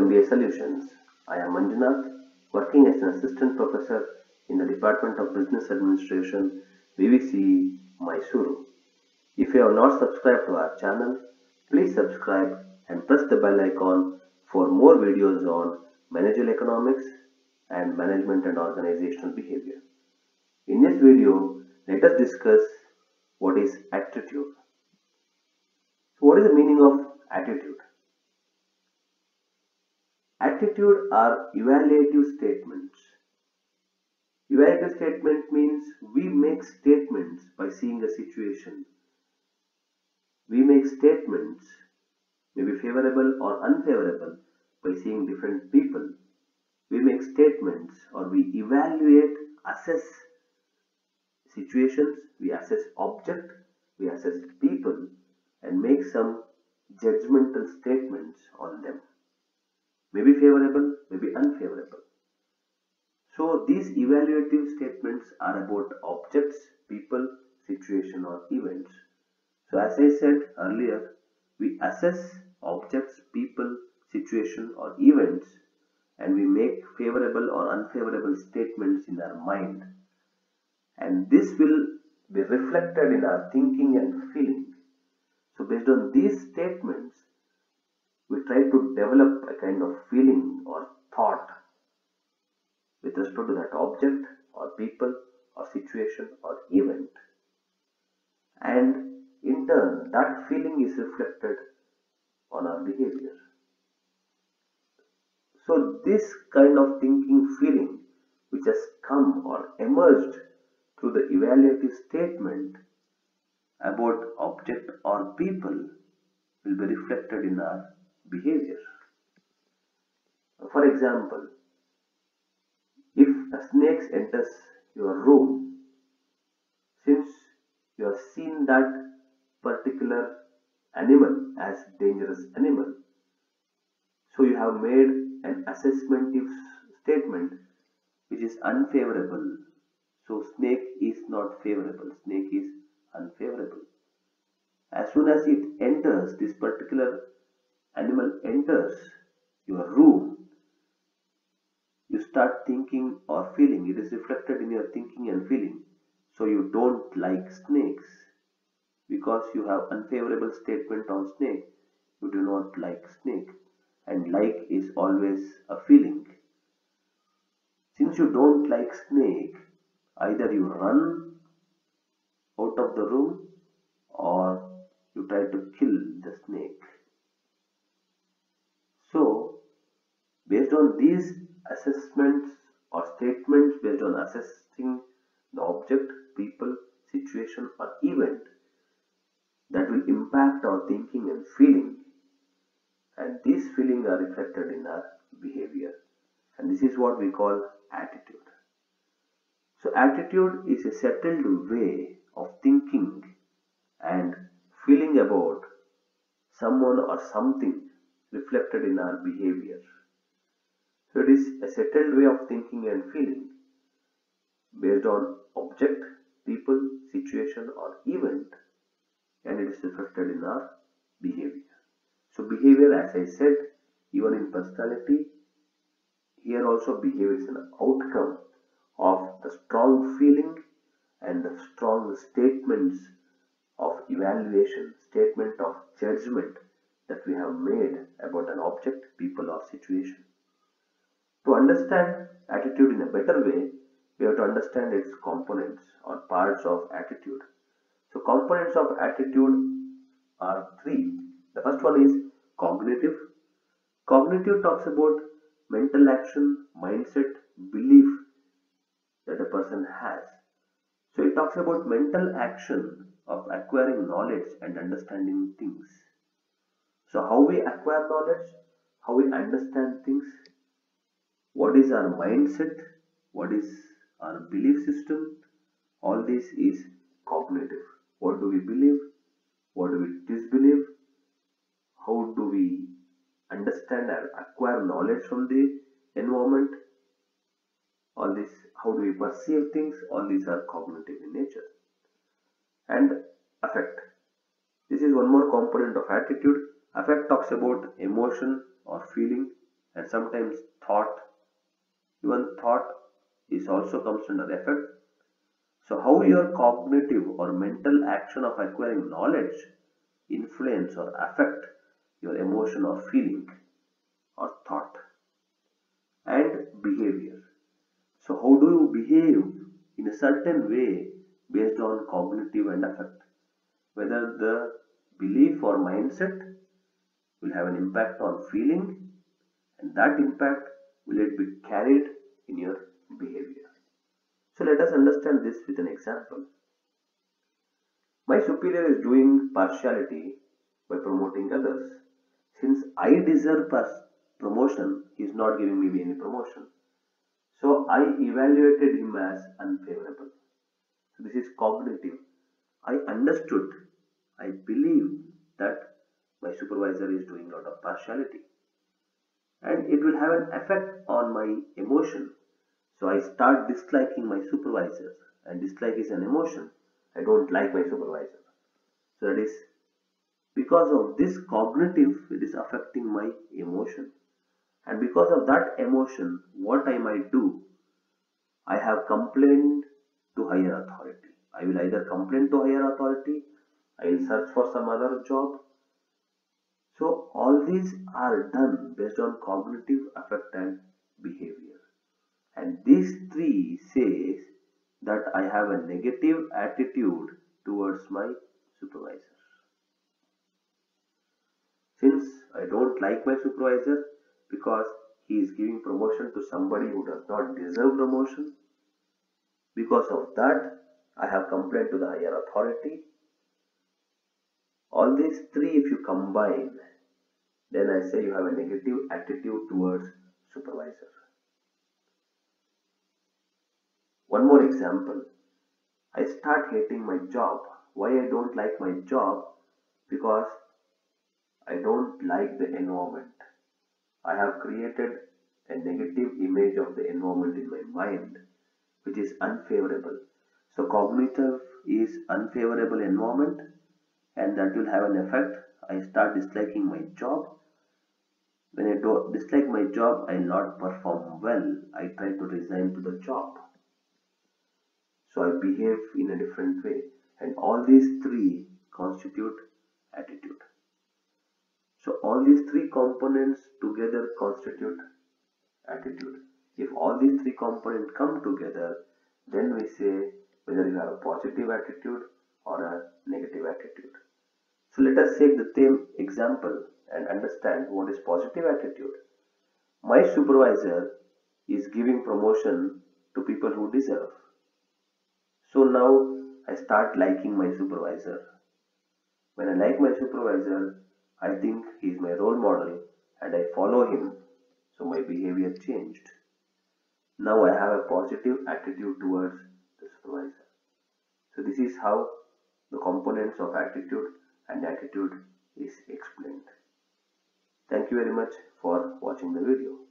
MBA Solutions. I am Manjunath, working as an assistant professor in the Department of Business Administration, VVC, Mysuru. If you have not subscribed to our channel, please subscribe and press the bell icon for more videos on managerial economics and management and organizational behavior. In this video, let us discuss what is attitude. So what is the meaning of attitude? Attitude are evaluative statements. Evaluative statement means we make statements by seeing a situation. We make statements, maybe favorable or unfavorable, by seeing different people. We make statements or we evaluate, assess situations, we assess object, we assess people and make some judgmental statements on them. Maybe favorable, maybe unfavorable. So these evaluative statements are about objects, people, situation or events. So as I said earlier, we assess objects, people, situation or events and we make favorable or unfavorable statements in our mind. And this will be reflected in our thinking and feeling. So based on these statements, we try to develop a kind of feeling or thought with respect to that object or people or situation or event. And in turn, that feeling is reflected on our behavior. So this kind of thinking feeling which has come or emerged through the evaluative statement about object or people will be reflected in our behavior. For example, if a snake enters your room, since you have seen that particular animal as dangerous animal, so you have made an assessmentive statement which is unfavorable. So snake is not favorable, snake is unfavorable. As soon as it enters, this particular animal enters your room, you start thinking or feeling, it is reflected in your thinking and feeling. So you don't like snakes because you have unfavorable statement on snake. You do not like snake, and like is always a feeling. Since you don't like snake, either you run out of the room or you try to kill the snake. So, based on these assessments or statements, based on assessing the object, people, situation or event, that will impact our thinking and feeling, and these feelings are reflected in our behavior, and this is what we call attitude. So attitude is a settled way of thinking and feeling about someone or something reflected in our behavior. So it is a settled way of thinking and feeling based on object, people, situation or event, and it is reflected in our behavior. So behavior, as I said, even in personality, here also behavior is an outcome of the strong feeling and the strong statements of evaluation, statement of judgment that we have made about an object, people or situation. To understand attitude in a better way, we have to understand its components or parts of attitude. So components of attitude are three. The first one is cognitive. Cognitive talks about mental action, mindset, belief that a person has. So it talks about mental action of acquiring knowledge and understanding things. So how we acquire knowledge, how we understand things, what is our mindset, what is our belief system, all this is cognitive. What do we believe, what do we disbelieve, how do we understand and acquire knowledge from the environment, all this, how do we perceive things, all these are cognitive in nature. And affect, this is one more component of attitude. Affect talks about emotion or feeling and sometimes thought, even thought is also comes under affect. So how your cognitive or mental action of acquiring knowledge influence or affect your emotion or feeling or thought and behavior. So how do you behave in a certain way based on cognitive and affect? Whether the belief or mindset will have an impact on feeling, and that impact will it be carried in your behavior. So let us understand this with an example. My superior is doing partiality by promoting others. Since I deserve promotion, he is not giving me any promotion. So I evaluated him as unfavorable. So this is cognitive. I understood, I believe that my supervisor is doing a lot of partiality, and it will have an effect on my emotion. So I start disliking my supervisor, and dislike is an emotion. I don't like my supervisor. So that is because of this cognitive, it is affecting my emotion. And because of that emotion, what I might do, I have complained to higher authority. I will either complain to higher authority, I will search for some other job. So all these are done based on cognitive, affect and behavior. And these three says that I have a negative attitude towards my supervisor. Since I don't like my supervisor because he is giving promotion to somebody who does not deserve promotion, because of that I have complained to the higher authority. All these three if you combine, then I say you have a negative attitude towards supervisor. One more example. I start hating my job. Why I don't like my job? Because I don't like the environment. I have created a negative image of the environment in my mind, which is unfavorable. So cognitive is unfavorable environment, and that will have an effect. I start disliking my job. When I do dislike my job, I will not perform well. I try to resign to the job. So I behave in a different way. And all these three constitute attitude. So all these three components together constitute attitude. If all these three components come together, then we say whether you have a positive attitude or a negative attitude. So let us take the same example and understand what is positive attitude. My supervisor is giving promotion to people who deserve. So now I start liking my supervisor. When I like my supervisor, I think he is my role model and I follow him. So my behavior changed. Now I have a positive attitude towards the supervisor. So this is how the components of attitude and attitude is explained. Thank you very much for watching the video.